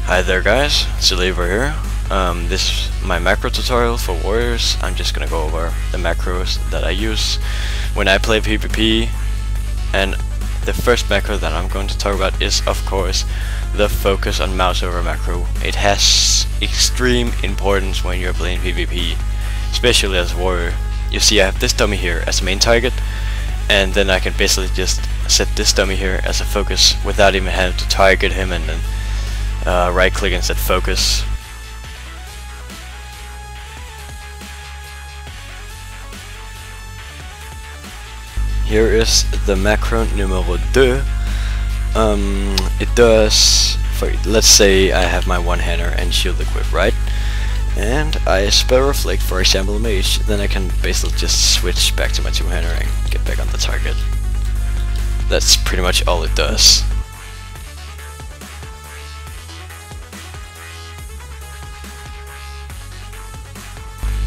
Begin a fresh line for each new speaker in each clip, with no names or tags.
Hi there guys, it's Oliver here. This is my macro tutorial for warriors. I'm just gonna go over the macros that I use when I play PvP, and the first macro that I'm going to talk about is of course the focus on mouse over macro. It has extreme importance when you're playing PvP, especially as a warrior. You see I have this dummy here as the main target, and then I can basically just set this dummy here as a focus without even having to target him and then right click and set focus. Here is the macro numero 2. It does, let's say I have my one-hander and shield equipped, right? And I spell reflect, for example, mage, then I can basically just switch back to my two-hander and get back on the target. That's pretty much all it does.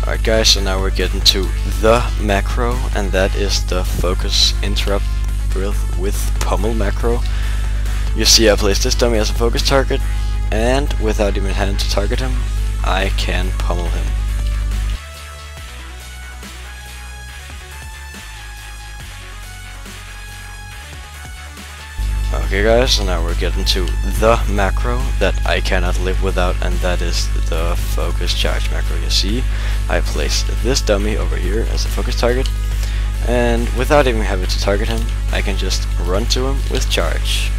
Alright guys, so now we're getting to the macro, and that is the focus interrupt with pummel macro. You see I place this dummy as a focus target, and without even having to target him, I can pummel him. Okay guys, so now we're getting to the macro that I cannot live without, and that is the focus charge macro. You see, I placed this dummy over here as a focus target, and without even having to target him, I can just run to him with charge.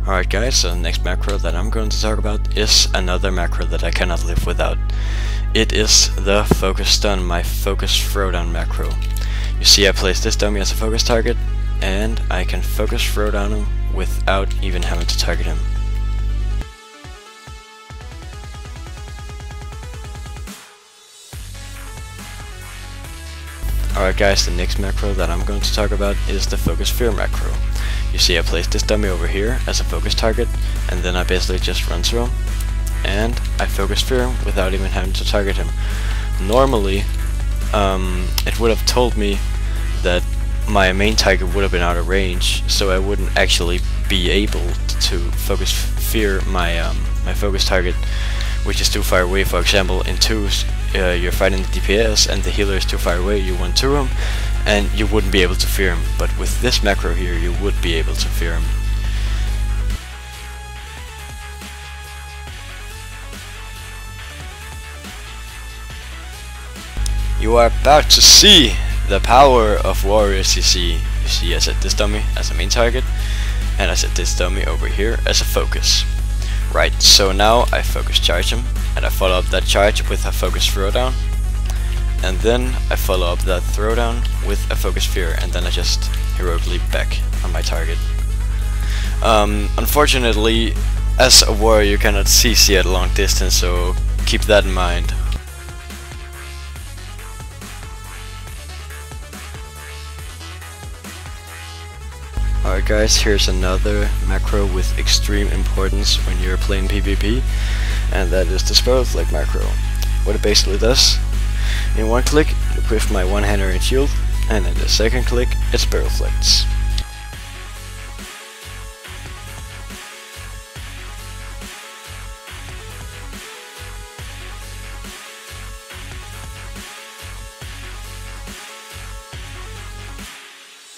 Alright guys, so the next macro that I'm going to talk about is another macro that I cannot live without. It is the focus stun, my focus throwdown macro. You see I place this dummy as a focus target, and I can focus throwdown him without even having to target him. Alright guys, the next macro that I'm going to talk about is the focus fear macro. You see I place this dummy over here as a focus target, and then I basically just run through him, and I focus fear him without even having to target him. Normally, it would have told me that my main target would have been out of range, so I wouldn't actually be able to focus fear my my focus target, which is too far away. For example, in twos, you're fighting the DPS and the healer is too far away, you run to him, and you wouldn't be able to fear him. But with this macro here, you would be able to fear him. You are about to see the power of warrior CC. You see I set this dummy as a main target, and I set this dummy over here as a focus. Right, so now I focus charge him, and I follow up that charge with a focus throwdown, and then I follow up that throwdown with a focus fear, and then I just heroically back on my target. Unfortunately, as a warrior you cannot CC at a long distance, so keep that in mind. Alright guys, here's another macro with extreme importance when you're playing PvP, and that is the spell reflect macro. What it basically does, in one click it equips my one-hander and shield, and in the second click it spell reflects.